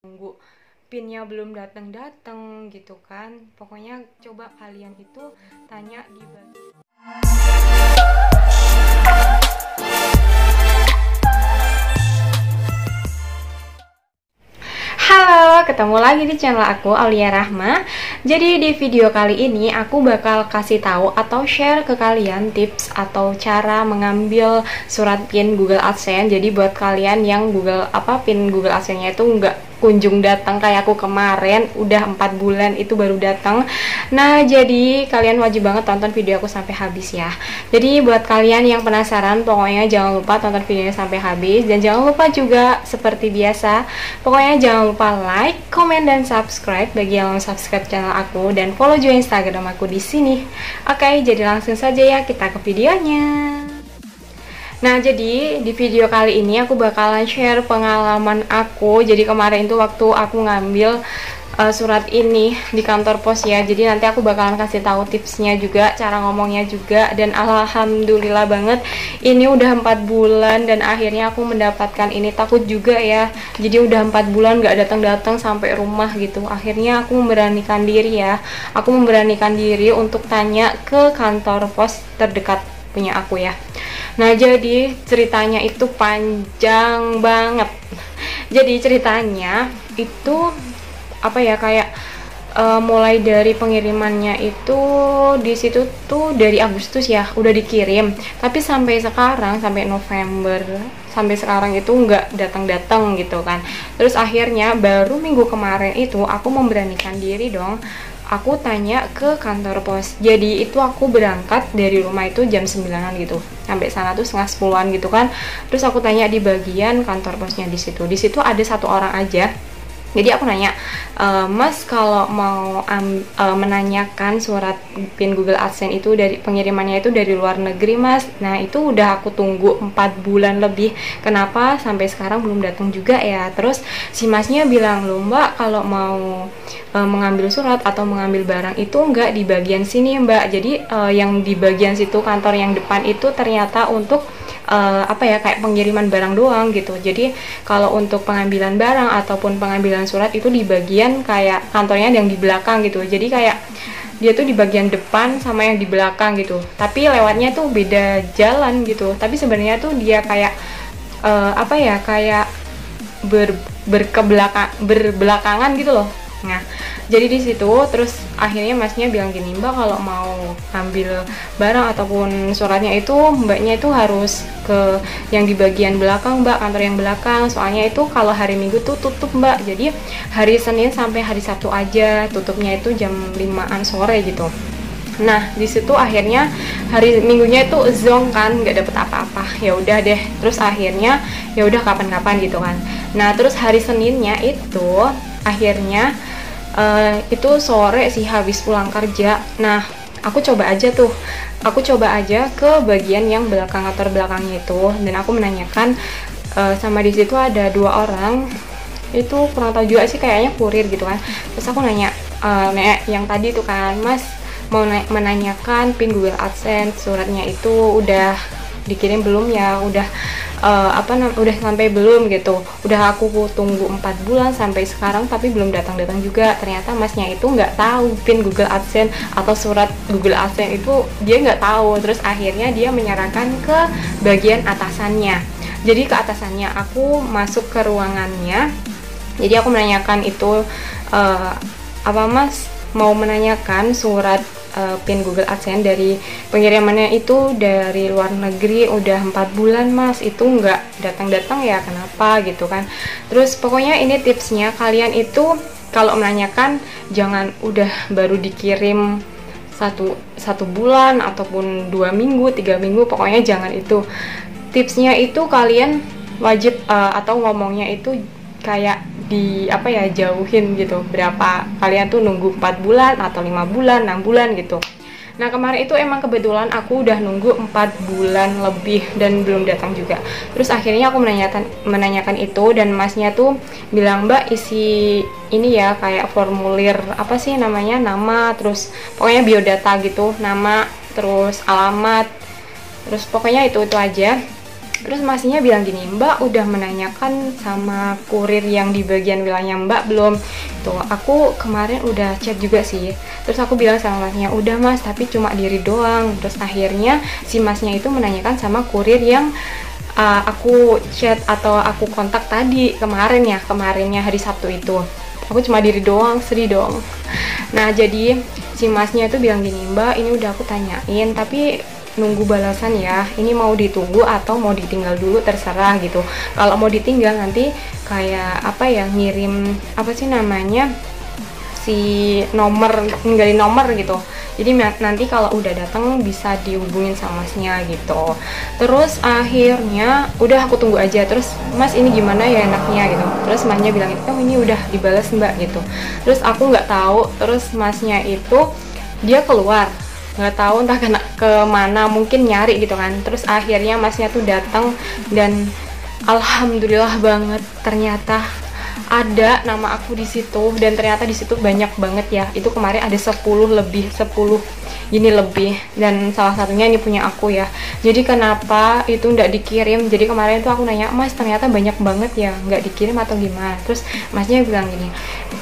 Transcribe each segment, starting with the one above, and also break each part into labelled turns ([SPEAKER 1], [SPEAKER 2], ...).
[SPEAKER 1] nunggu pinnya belum datang gitu kan. Pokoknya coba kalian itu tanya di bagian. Halo, ketemu lagi di channel aku, Aulia Rahma. Jadi di video kali ini aku bakal kasih tahu atau share ke kalian tips atau cara mengambil surat PIN Google AdSense. Jadi buat kalian yang PIN Google AdSense-nya itu nggak kunjung datang kayak aku kemarin, udah 4 bulan itu baru datang. Nah, jadi kalian wajib banget tonton video aku sampai habis ya. Jadi buat kalian yang penasaran, pokoknya jangan lupa tonton videonya sampai habis, dan jangan lupa juga seperti biasa, pokoknya jangan lupa like, komen, dan subscribe bagi yang belum subscribe channel aku, dan follow juga Instagram aku di sini. Oke, jadi langsung saja ya kita ke videonya. Nah, jadi di video kali ini aku bakalan share pengalaman aku. Jadi kemarin itu waktu aku ngambil surat ini di kantor pos ya. Jadi nanti aku bakalan kasih tahu tipsnya juga, cara ngomongnya juga. Dan alhamdulillah banget ini udah 4 bulan dan akhirnya aku mendapatkan ini. Takut juga ya. Jadi udah 4 bulan gak datang-datang sampai rumah gitu. Akhirnya aku memberanikan diri ya. Aku memberanikan diri untuk tanya ke kantor pos terdekat punya aku ya. Nah, jadi ceritanya itu panjang banget. Jadi ceritanya itu kayak mulai dari pengirimannya itu di situ tuh dari Agustus ya udah dikirim, tapi sampai sekarang, sampai November, sampai sekarang itu nggak datang-datang gitu kan. Terus akhirnya baru minggu kemarin itu aku memberanikan diri dong, aku tanya ke kantor pos. Jadi itu aku berangkat dari rumah itu jam 9-an gitu, sampai sana tuh setengah 10-an gitu kan. Terus aku tanya di bagian kantor posnya di situ. Di situ ada satu orang aja. Jadi aku nanya, Mas, kalau mau menanyakan surat PIN Google AdSense itu dari pengirimannya itu dari luar negeri, Mas. Nah, itu udah aku tunggu 4 bulan lebih. Kenapa sampai sekarang belum datang juga ya? Terus si Masnya bilang, "Loh, Mbak, kalau mau mengambil surat atau mengambil barang itu enggak di bagian sini, Mbak. Jadi yang di bagian situ, kantor yang depan itu ternyata untuk kayak pengiriman barang doang gitu. Jadi kalau untuk pengambilan barang ataupun pengambilan surat itu di bagian kayak kantornya yang di belakang gitu. Jadi kayak dia tuh di bagian depan sama yang di belakang gitu. Tapi lewatnya tuh beda jalan gitu. Tapi sebenarnya tuh dia kayak kayak berbelakangan gitu loh. Nah, jadi di situ terus akhirnya Masnya bilang gini, "Mbak, kalau mau ambil barang ataupun suratnya itu Mbaknya itu harus ke yang di bagian belakang, Mbak, kantor yang belakang. Soalnya itu kalau hari Minggu tuh tutup, Mbak. Jadi hari Senin sampai hari Sabtu aja, tutupnya itu jam 5-an sore gitu." Nah, di situ akhirnya hari Minggunya itu zonk kan, nggak dapet apa-apa. Ya udah deh. Terus akhirnya ya udah kapan-kapan gitu kan. Nah, terus hari Seninnya itu akhirnya itu sore sih habis pulang kerja. Nah, aku coba aja ke bagian yang belakang, kantor belakangnya itu, dan aku menanyakan sama di situ ada 2 orang itu, kurang tahu juga sih, kayaknya kurir gitu kan. Terus aku nanya yang tadi tuh kan, "Mas, mau menanyakan PIN Google AdSense suratnya itu udah dikirim belum ya, udah udah sampai belum gitu. Udah aku tunggu 4 bulan sampai sekarang tapi belum datang-datang juga." Ternyata Masnya itu nggak tahu PIN Google AdSense atau surat Google AdSense itu, dia nggak tahu. Terus akhirnya dia menyarankan ke bagian atasannya. Jadi ke atasannya, aku masuk ke ruangannya. Jadi aku menanyakan itu, "Mas, mau menanyakan surat PIN Google AdSense dari pengirimannya itu dari luar negeri, udah 4 bulan Mas, itu nggak datang-datang ya, kenapa?" gitu kan. Terus pokoknya ini tipsnya, kalian itu kalau menanyakan jangan udah baru dikirim satu bulan ataupun 2 minggu, 3 minggu, pokoknya jangan itu. Tipsnya itu kalian wajib atau ngomongnya itu kayak jauhin gitu, berapa kalian tuh nunggu 4 bulan atau 5 bulan, 6 bulan gitu. Nah, kemarin itu emang kebetulan aku udah nunggu 4 bulan lebih dan belum datang juga. Terus akhirnya aku menanyakan itu, dan Masnya tuh bilang, "Mbak, isi ini ya, kayak formulir nama, terus pokoknya biodata gitu, nama, terus alamat, terus pokoknya itu aja." Terus masnya bilang gini, Mbak udah menanyakan sama kurir yang di bagian wilayah Mbak belum? Tuh, aku kemarin udah chat juga sih. Terus aku bilang sama masnya, udah mas, tapi cuma diri doang. Terus akhirnya si masnya itu menanyakan sama kurir yang aku chat atau aku kontak tadi kemarinnya hari Sabtu itu. Aku cuma diri doang, sedih dong. Nah jadi si masnya itu bilang gini, Mbak ini udah aku tanyain tapi nunggu balasan ya, ini mau ditunggu atau mau ditinggal dulu terserah gitu. Kalau mau ditinggal nanti kayak apa ya, ngirim apa sih namanya, si nomor, ninggalin nomor gitu. Jadi nanti kalau udah datang bisa dihubungin sama masnya gitu. Terus akhirnya udah aku tunggu aja. Terus mas ini gimana ya enaknya gitu. Terus masnya bilang itu, oh ini udah dibalas mbak gitu. Terus aku nggak tahu. Terus masnya itu dia keluar, nggak tahu entah ke mana, mungkin nyari gitu kan. Terus akhirnya masnya tuh datang dan alhamdulillah banget ternyata ada nama aku di situ, dan ternyata di situ banyak banget ya. Itu kemarin ada 10 ini lebih, dan salah satunya ini punya aku ya. Jadi kenapa itu nggak dikirim? Jadi kemarin tuh aku nanya, mas ternyata banyak banget ya, nggak dikirim atau gimana? Terus masnya bilang gini,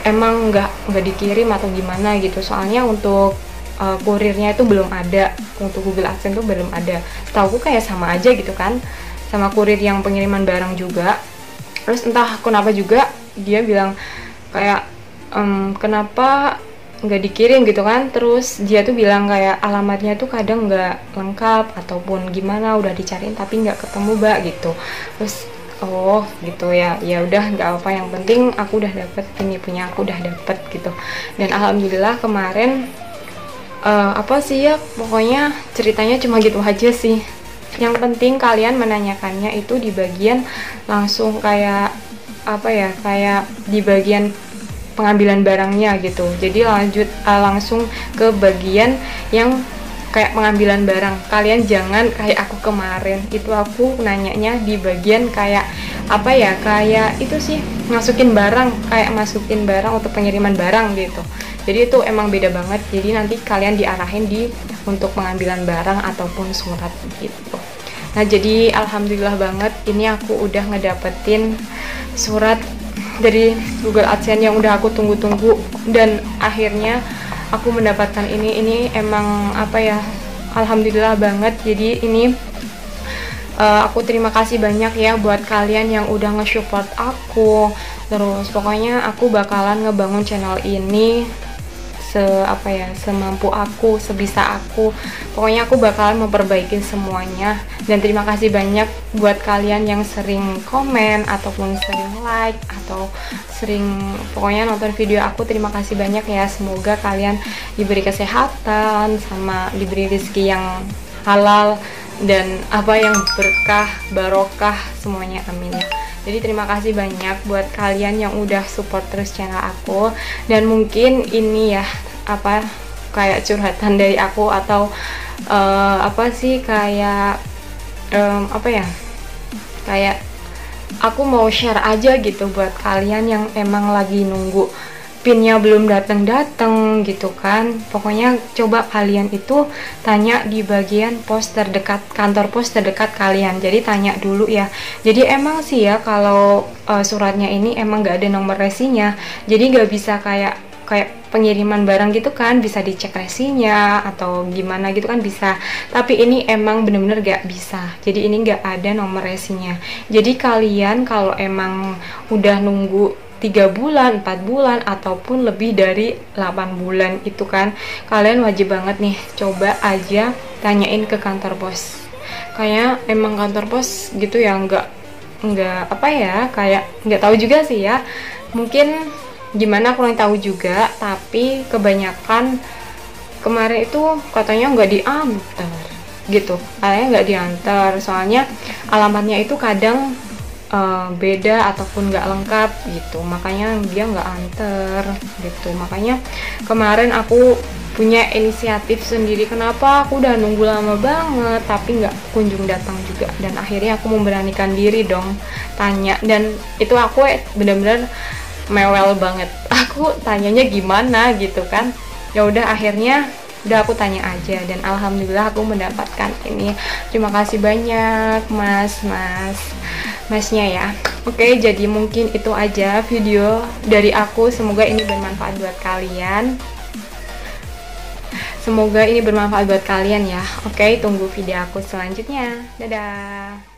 [SPEAKER 1] emang nggak dikirim atau gimana gitu, soalnya untuk kurirnya itu belum ada, untuk Google AdSense itu belum ada. Setahu aku kayak sama aja gitu kan, sama kurir yang pengiriman barang juga. Terus entah kenapa juga dia bilang kayak kenapa nggak dikirim gitu kan. Terus dia tuh bilang kayak alamatnya tuh kadang nggak lengkap ataupun gimana, udah dicariin tapi nggak ketemu mbak gitu. Terus oh gitu ya, ya udah nggak apa, yang penting aku udah dapet, ini punya aku udah dapet gitu. Dan alhamdulillah kemarin apa sih ya, pokoknya ceritanya cuma gitu aja sih. Yang penting kalian menanyakannya itu di bagian langsung kayak apa ya, kayak di bagian pengambilan barangnya gitu. Jadi langsung ke bagian yang kayak pengambilan barang. Kalian jangan kayak aku kemarin, itu aku nanyanya di bagian kayak apa ya, kayak itu sih, masukin barang untuk pengiriman barang gitu. Jadi itu emang beda banget. Jadi nanti kalian diarahin untuk pengambilan barang ataupun surat gitu. Nah jadi alhamdulillah banget, ini aku udah ngedapetin surat dari Google AdSense yang udah aku tunggu-tunggu, dan akhirnya aku mendapatkan ini emang apa ya, alhamdulillah banget. Jadi ini aku terima kasih banyak ya buat kalian yang udah nge-support aku. Terus pokoknya aku bakalan ngebangun channel ini semampu aku, sebisa aku. Pokoknya aku bakalan memperbaiki semuanya. Dan terima kasih banyak buat kalian yang sering komen ataupun sering like atau sering pokoknya nonton video aku. Terima kasih banyak ya. Semoga kalian diberi kesehatan sama diberi rezeki yang halal dan apa yang berkah, barokah semuanya, amin ya. Jadi terima kasih banyak buat kalian yang udah support terus channel aku. Dan mungkin ini ya apa, kayak curhatan dari aku atau apa sih, kayak apa ya, kayak aku mau share aja gitu buat kalian yang emang lagi nunggu pinnya belum datang gitu kan. Pokoknya coba kalian itu tanya di bagian pos terdekat, kantor pos terdekat kalian. Jadi tanya dulu ya. Jadi emang sih ya kalau suratnya ini emang nggak ada nomor resinya. Jadi nggak bisa kayak pengiriman barang gitu kan, bisa dicek resinya atau gimana gitu kan bisa. Tapi ini emang bener-bener gak bisa. Jadi ini gak ada nomor resinya. Jadi kalian kalau emang udah nunggu 3 bulan, 4 bulan, ataupun lebih dari 8 bulan itu kan, kalian wajib banget nih coba aja tanyain ke kantor pos. Kayak emang kantor pos gitu ya, nggak apa ya, kayak nggak tahu juga sih ya, mungkin gimana kurang tahu juga. Tapi kebanyakan kemarin itu katanya nggak diantar gitu, katanya nggak diantar soalnya alamatnya itu kadang beda ataupun nggak lengkap gitu, makanya dia nggak anter gitu. Makanya kemarin aku punya inisiatif sendiri, kenapa aku udah nunggu lama banget tapi nggak kunjung datang juga, dan akhirnya aku memberanikan diri dong tanya. Dan itu aku bener-bener mewel banget, aku tanyanya gimana gitu kan. Ya udah akhirnya Udah aku tanya aja dan alhamdulillah aku mendapatkan ini. Terima kasih banyak masnya ya. Oke, jadi mungkin itu aja video dari aku. Semoga ini bermanfaat buat kalian. Semoga ini bermanfaat buat kalian ya. Oke, tunggu video aku selanjutnya. Dadah.